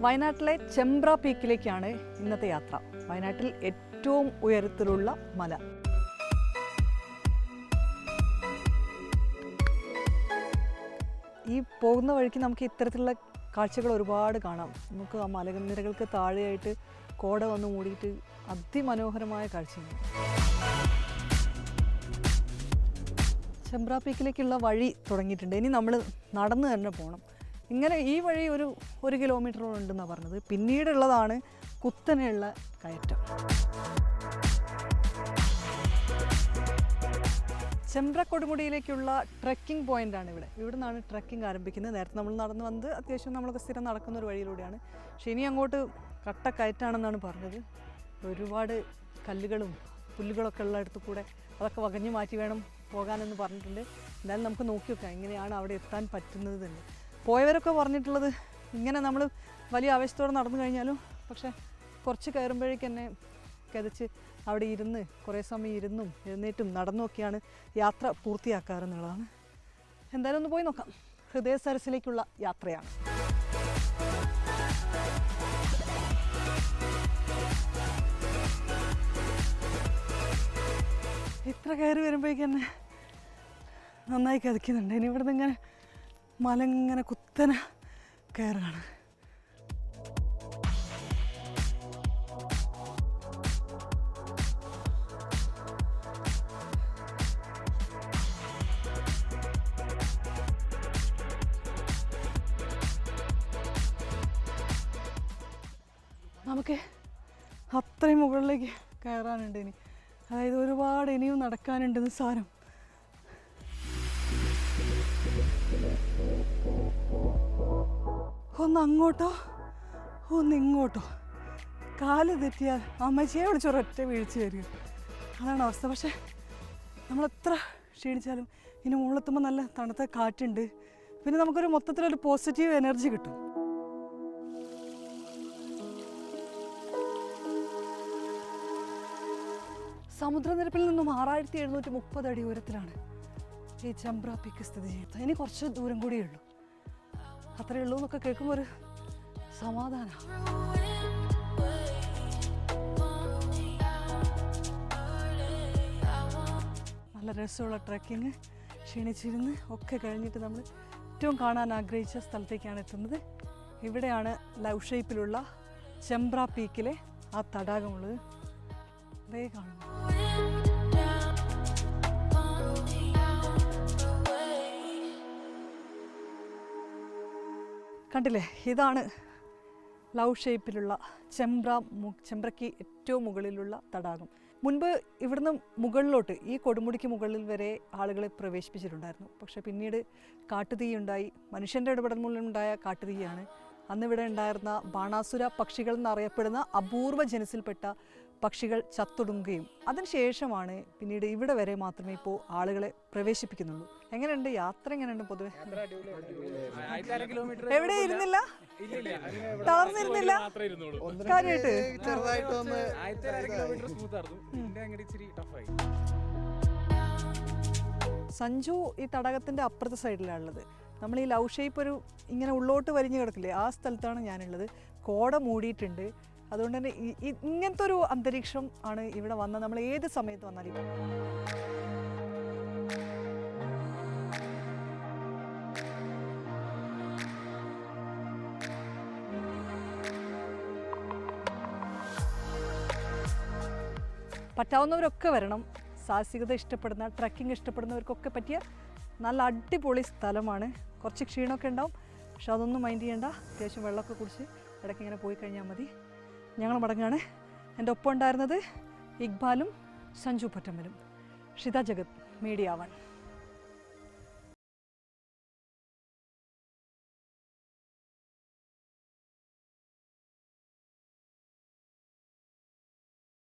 വയനാട്ടിലെ ചെമ്പ്ര പീക്കിലേക്കാണ് ഇന്നത്തെ യാത്ര. വയനാട്ടിൽ ഏറ്റവും ഉയരത്തിലുള്ള മല. ഈ പോകുന്ന വഴിക്ക് നമുക്ക് ഇത്തരത്തിലുള്ള കാഴ്ചകൾ ഒരുപാട് കാണാം. നമുക്ക് ആ മലനിരകൾക്ക് താഴെയായിട്ട് കോട വന്ന് മൂടിയിട്ട് അതിമനോഹരമായ കാഴ്ചയാണ്. ചെമ്പ്ര പീക്കിലേക്കുള്ള വഴി തുടങ്ങിയിട്ടുണ്ട്. ഇനി നമ്മൾ നടന്ന് തന്നെ പോകണം. ഇങ്ങനെ ഈ വഴി ഒരു കിലോമീറ്ററോളം ഉണ്ടെന്നാണ് പറഞ്ഞത്. പിന്നീടുള്ളതാണ് കുത്തനെയുള്ള കയറ്റം. ചെമ്പ്ര കൊടുമുടിയിലേക്കുള്ള ട്രെക്കിംഗ് പോയിൻ്റാണ് ഇവിടെ. ഇവിടെ നിന്നാണ് ട്രെക്കിംഗ് ആരംഭിക്കുന്നത്. നേരത്തെ നമ്മൾ നടന്നു വന്നത് അത്യാവശ്യം നമ്മളൊക്കെ സ്ഥിരം നടക്കുന്ന ഒരു വഴിയിലൂടെയാണ്. പക്ഷേ ഇനി അങ്ങോട്ട് കട്ട കയറ്റാണെന്നാണ് പറഞ്ഞത്. ഒരുപാട് കല്ലുകളും പുല്ലുകളൊക്കെ ഉള്ള അടുത്ത് കൂടെ അതൊക്കെ വകഞ്ഞു മാറ്റി വേണം പോകാനെന്ന് പറഞ്ഞിട്ടുണ്ട്. എന്തായാലും നമുക്ക് നോക്കി വെക്കാം എങ്ങനെയാണ് അവിടെ എത്താൻ പറ്റുന്നത് തന്നെ. പോയവരൊക്കെ പറഞ്ഞിട്ടുള്ളത് ഇങ്ങനെ നമ്മൾ വലിയ ആവേശത്തോടെ നടന്നു കഴിഞ്ഞാലും പക്ഷേ കുറച്ച് കയറുമ്പോഴേക്ക് തന്നെ കിതച്ച് അവിടെ ഇരുന്ന് കുറേ സമയം ഇരുന്നും എഴുന്നേറ്റും നടന്നുമൊക്കെയാണ് യാത്ര പൂർത്തിയാക്കാറെന്നുള്ളതാണ്. എന്തായാലും ഒന്ന് പോയി നോക്കാം. ഹൃദയ സരസിലേക്കുള്ള യാത്രയാണ്. ഇത്ര കയറി വരുമ്പോഴേക്ക് തന്നെ നന്നായി കിതയ്ക്കുന്നുണ്ട്. ഇനി ഇവിടുന്ന് ഇങ്ങനെ മല ഇങ്ങനെ കുത്തനെ കയറുകയാണ്. നമുക്ക് അത്രയും മുകളിലേക്ക് കയറാനുണ്ട് ഇനി. അതായത് ഒരുപാട് ഇനിയും നടക്കാനുണ്ടെന്ന് സാരം. ഒന്ന് അങ്ങോട്ടോ ഒന്ന് ഇങ്ങോട്ടോ കാല് തെറ്റിയാൽ അമ്മച്ചിയെ വിളിച്ചൊരൊറ്റ വീഴ്ച വരിക. അതാണ് അവസ്ഥ. പക്ഷേ നമ്മളെത്ര ക്ഷീണിച്ചാലും ഇനി മുകളിലെത്തുമ്പോൾ നല്ല തണുത്ത കാറ്റുണ്ട്. പിന്നെ നമുക്കൊരു മൊത്തത്തിലൊരു പോസിറ്റീവ് എനർജി കിട്ടും. സമുദ്രനിരപ്പിൽ നിന്നും 6730 അടി ഉയരത്തിലാണ് ഈ ചെമ്പ്ര പീക്ക് സ്ഥിതി ചെയ്യുന്നത്. ഇനി കുറച്ച് ദൂരം കൂടിയേ ഉള്ളൂ. അത്രയേ ഉള്ളൂ എന്നൊക്കെ കേൾക്കുമ്പോൾ ഒരു സമാധാനം. നല്ല രസമുള്ള ട്രെക്കിങ് ക്ഷീണിച്ചിരുന്ന് ഒക്കെ കഴിഞ്ഞിട്ട് നമ്മൾ ഏറ്റവും കാണാൻ ആഗ്രഹിച്ച സ്ഥലത്തേക്കാണ് എത്തുന്നത്. ഇവിടെയാണ് ലവ് ഷേപ്പിലുള്ള ചെമ്പ്ര പീക്കിലെ ആ തടാകമുള്ളത്. അതേ കാണുന്നു. കണ്ടില്ലേ, ഇതാണ് ലവ് ഷേപ്പിലുള്ള ചെമ്പ്രയ്ക്ക് ഏറ്റവും മുകളിലുള്ള തടാകം. മുൻപ് ഇവിടുന്ന് മുകളിലോട്ട് ഈ കൊടുമുടിക്ക് മുകളിൽ വരെ ആളുകളെ പ്രവേശിപ്പിച്ചിട്ടുണ്ടായിരുന്നു. പക്ഷേ പിന്നീട് കാട്ടുതീ ഉണ്ടായി. മനുഷ്യൻ്റെ ഇടപെടൽ മൂലമുണ്ടായ കാട്ടുതീയാണ്. അന്നിവിടെ ഉണ്ടായിരുന്ന ബാണാസുര പക്ഷികൾ എന്നറിയപ്പെടുന്ന അപൂർവ ജനസിൽപ്പെട്ട പക്ഷികൾ ചത്തൊടുങ്ങുകയും അതിനുശേഷമാണ് പിന്നീട് ഇവിടെ വരെ മാത്രമേ ഇപ്പോൾ ആളുകളെ പ്രവേശിപ്പിക്കുന്നുള്ളൂ. എങ്ങനെയുണ്ട് യാത്ര? എങ്ങനെയുണ്ട് പൊതുവെ? എവിടെ ഇരുന്നില്ല, തളർന്നിരുന്നില്ല കാര്യമായിട്ട്. സഞ്ജു ഈ തടാകത്തിൻ്റെ അപ്പുറത്തെ സൈഡിലാണുള്ളത്. നമ്മൾ ഈ ലവ് ഷേപ്പ് ഇങ്ങനെ ഉള്ളോട്ട് വലിഞ്ഞു കിടക്കില്ലേ, ആ സ്ഥലത്താണ് ഞാനുള്ളത്. കോട മൂടിയിട്ടുണ്ട്. അതുകൊണ്ട് തന്നെ ഇങ്ങനത്തെ ഒരു അന്തരീക്ഷം ആണ് ഇവിടെ വന്നത്. നമ്മൾ ഏത് സമയത്ത് വന്നാലും പറ്റാവുന്നവരൊക്കെ വരണം. സാഹസികത ഇഷ്ടപ്പെടുന്ന, ട്രക്കിംഗ് ഇഷ്ടപ്പെടുന്നവർക്കൊക്കെ പറ്റിയ നല്ല അടിപൊളി സ്ഥലമാണ്. കുറച്ച് ക്ഷീണമൊക്കെ ഉണ്ടാവും, പക്ഷെ അതൊന്നും മൈൻഡ് ചെയ്യേണ്ട. അത്യാവശ്യം വെള്ളമൊക്കെ കുടിച്ച് ഇടയ്ക്ക് ഇങ്ങനെ പോയി കഴിഞ്ഞാൽ മതി. ഞങ്ങൾ മടങ്ങാണ്. എൻ്റെ ഒപ്പം ഉണ്ടായിരുന്നത് ഇക്ബാലും സഞ്ജു പൊറ്റമ്മലും. ഷിത ജഗത്, മീഡിയ 1.